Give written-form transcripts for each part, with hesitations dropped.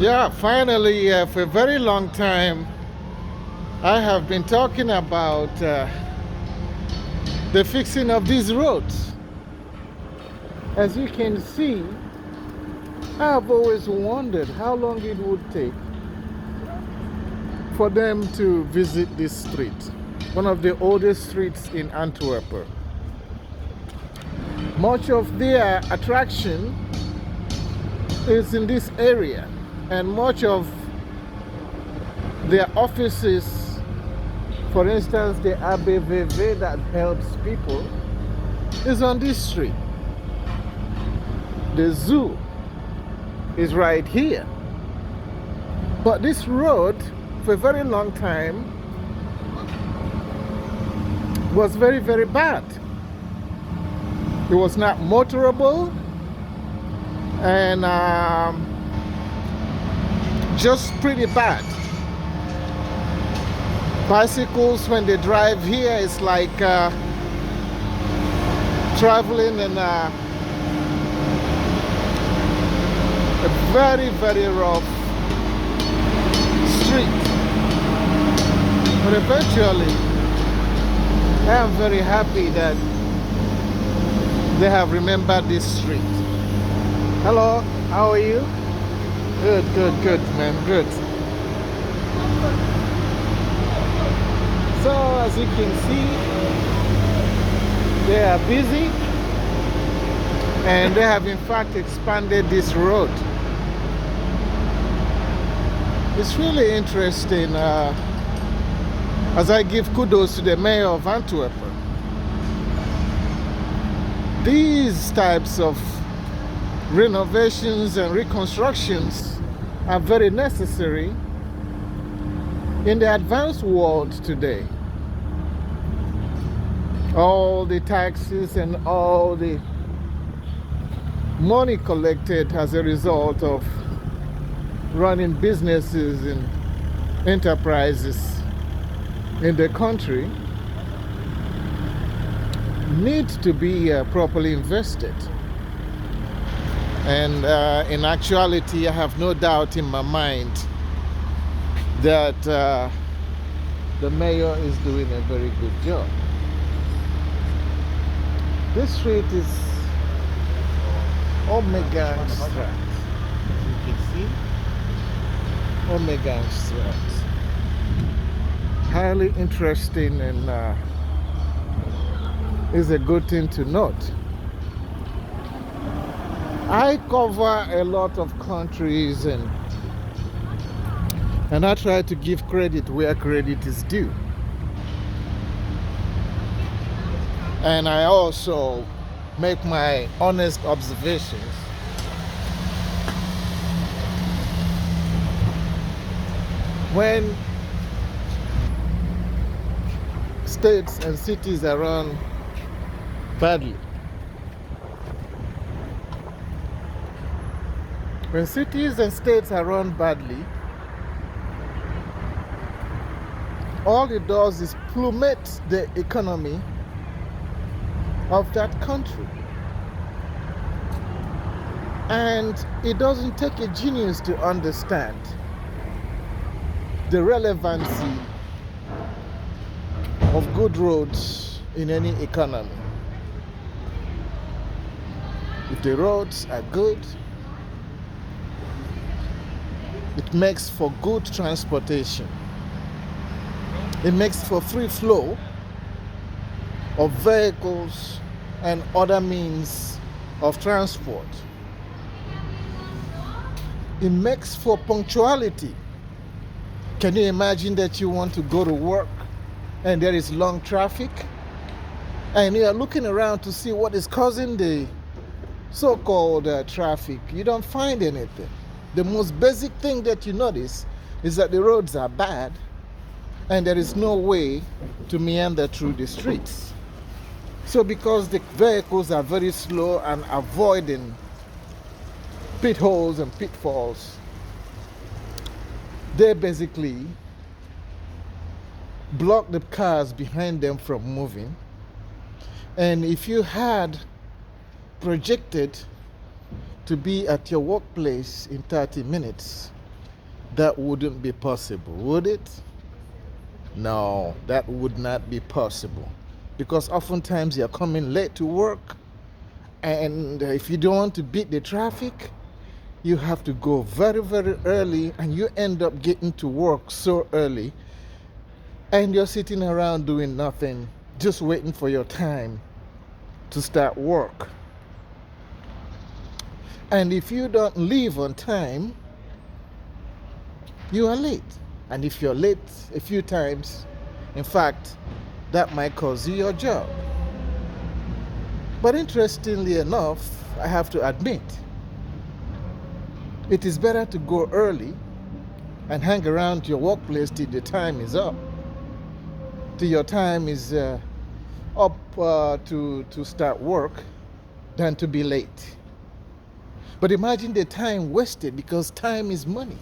Yeah, finally, for a very long time, I have been talking about the fixing of these roads. As you can see, I have always wondered how long it would take for them to visit this street, one of the oldest streets in Antwerp. Much of their attraction is in this area, and much of their offices, for instance, the ABVV that helps people, is on this street. The zoo is right here. But this road, for a very long time, was very, very bad. It was not motorable, and just pretty bad. Bicycles, when they drive here, it's like traveling in a very, very rough street. But eventually, I am very happy that they have remembered this street. Hello, how are you? Good, good, good, man, good. So, as you can see, they are busy, and they have in fact expanded this road. It's really interesting as I give kudos to the mayor of Antwerp. These types of renovations and reconstructions are very necessary in the advanced world today. All the taxes and all the money collected as a result of running businesses and enterprises in the country need to be properly invested. And in actuality, I have no doubt in my mind that the mayor is doing a very good job. This street is Omega Straat. You can see Omega Straat. Highly interesting, and is a good thing to note. I cover a lot of countries, and I try to give credit where credit is due. And I also make my honest observations. When states and cities are run badly, when cities and states are run badly, all it does is plummet the economy of that country. And it doesn't take a genius to understand the relevancy of good roads in any economy. If the roads are good, it makes for good transportation. It makes for free flow of vehicles and other means of transport. It makes for punctuality. Can you imagine that you want to go to work and there is long traffic, and you are looking around to see what is causing the so-called traffic? You don't find anything. The most basic thing that you notice is that the roads are bad and there is no way to meander through the streets. So because the vehicles are very slow and avoiding pit holes and pitfalls, they basically block the cars behind them from moving. And if you had projected to be at your workplace in 30 minutes, that wouldn't be possible, would it? No, that would not be possible. Because oftentimes you're coming late to work, and if you don't want to beat the traffic, you have to go very, very early, and you end up getting to work so early, and you're sitting around doing nothing, just waiting for your time to start work. And if you don't leave on time, you are late. And if you're late a few times, in fact, that might cost you your job. But interestingly enough, I have to admit, it is better to go early and hang around your workplace till the time is up, till your time is up to start work, than to be late. But imagine the time wasted, because time is money.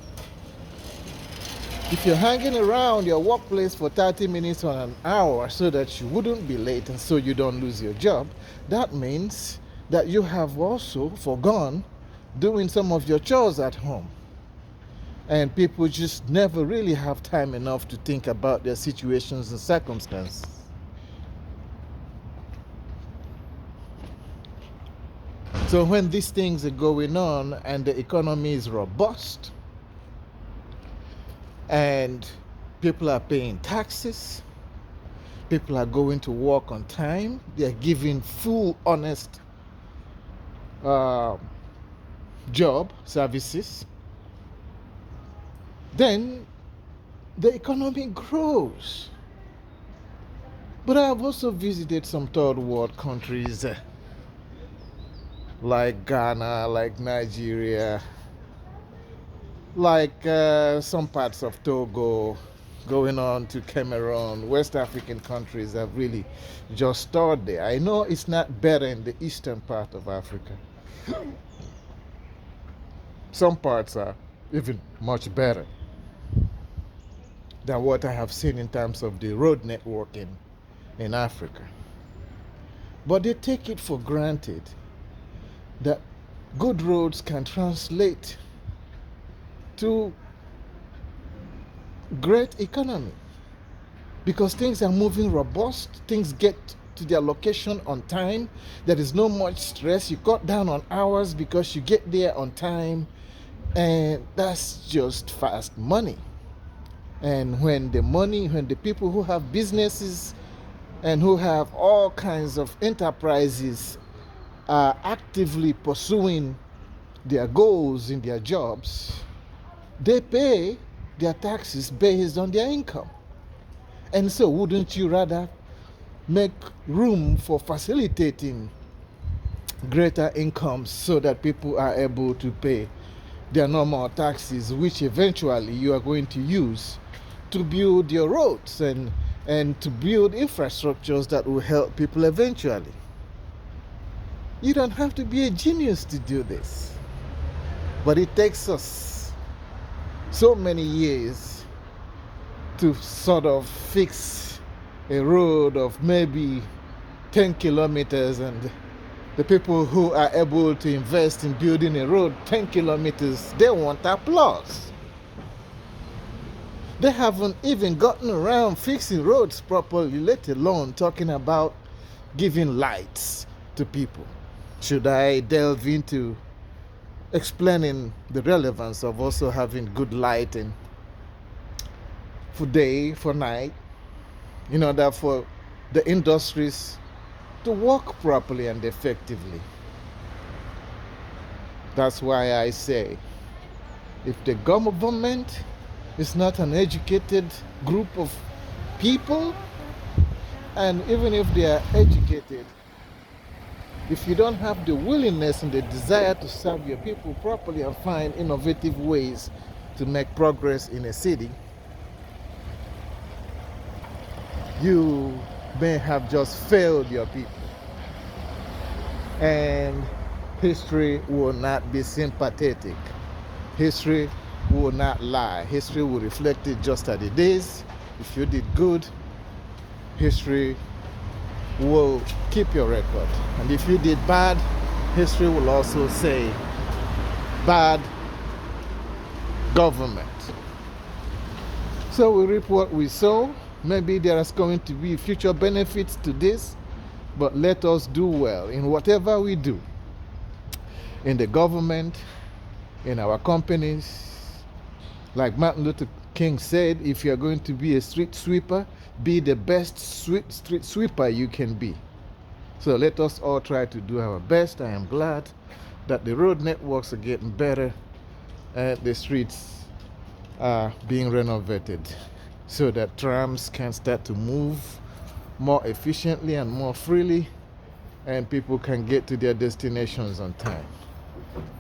If you're hanging around your workplace for 30 minutes or an hour so that you wouldn't be late and so you don't lose your job, that means that you have also forgone doing some of your chores at home. And people just never really have time enough to think about their situations and circumstances. So when these things are going on and the economy is robust, and people are paying taxes, people are going to work on time, they're giving full, honest job services, then the economy grows. But I've also visited some third world countries like Ghana, like Nigeria, like some parts of Togo, going on to Cameroon. West African countries have really just started there. I know it's not better in the eastern part of Africa. Some parts are even much better than what I have seen in terms of the road networking in Africa. But they take it for granted that good roads can translate to great economy, because things are moving robust, things get to their location on time, there is no much stress, you cut down on hours because you get there on time, and that's just fast money. And when the people who have businesses and who have all kinds of enterprises are actively pursuing their goals in their jobs, they pay their taxes based on their income. And so wouldn't you rather make room for facilitating greater incomes so that people are able to pay their normal taxes, which eventually you are going to use to build your roads and to build infrastructures that will help people eventually? You don't have to be a genius to do this. But it takes us so many years to sort of fix a road of maybe 10 kilometers, and the people who are able to invest in building a road 10 kilometers, they want applause. They haven't even gotten around fixing roads properly, let alone talking about giving lights to people. Should I delve into explaining the relevance of also having good lighting for day, for night, in order for the industries to work properly and effectively? That's why I say, if the government is not an educated group of people, and even if they are educated, if you don't have the willingness and the desire to serve your people properly and find innovative ways to make progress in a city, you may have just failed your people. And history will not be sympathetic. History will not lie. History will reflect it just as it is. If you did good, history will keep your record. And if you did bad, history will also say bad government. So we reap what we sow. Maybe there is going to be future benefits to this, but let us do well in whatever we do. In the government, in our companies. Like Martin Luther King said, if you're going to be a street sweeper, be the best street sweeper you can be. So let us all try to do our best. I am glad that the road networks are getting better and the streets are being renovated so that trams can start to move more efficiently and more freely, and people can get to their destinations on time.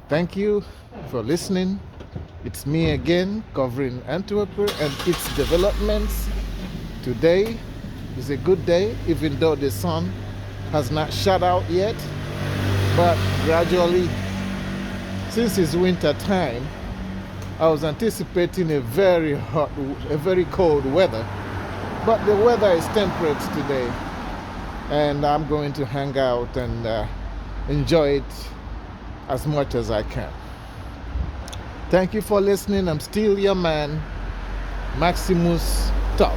Thank you for listening. It's me again, covering Antwerp and its developments. Today is a good day, even though the sun has not shut out yet. But gradually, since it's winter time, I was anticipating a very cold weather. But the weather is temperate today, and I'm going to hang out and enjoy it as much as I can. Thank you for listening. I'm still your man, Maximus Top.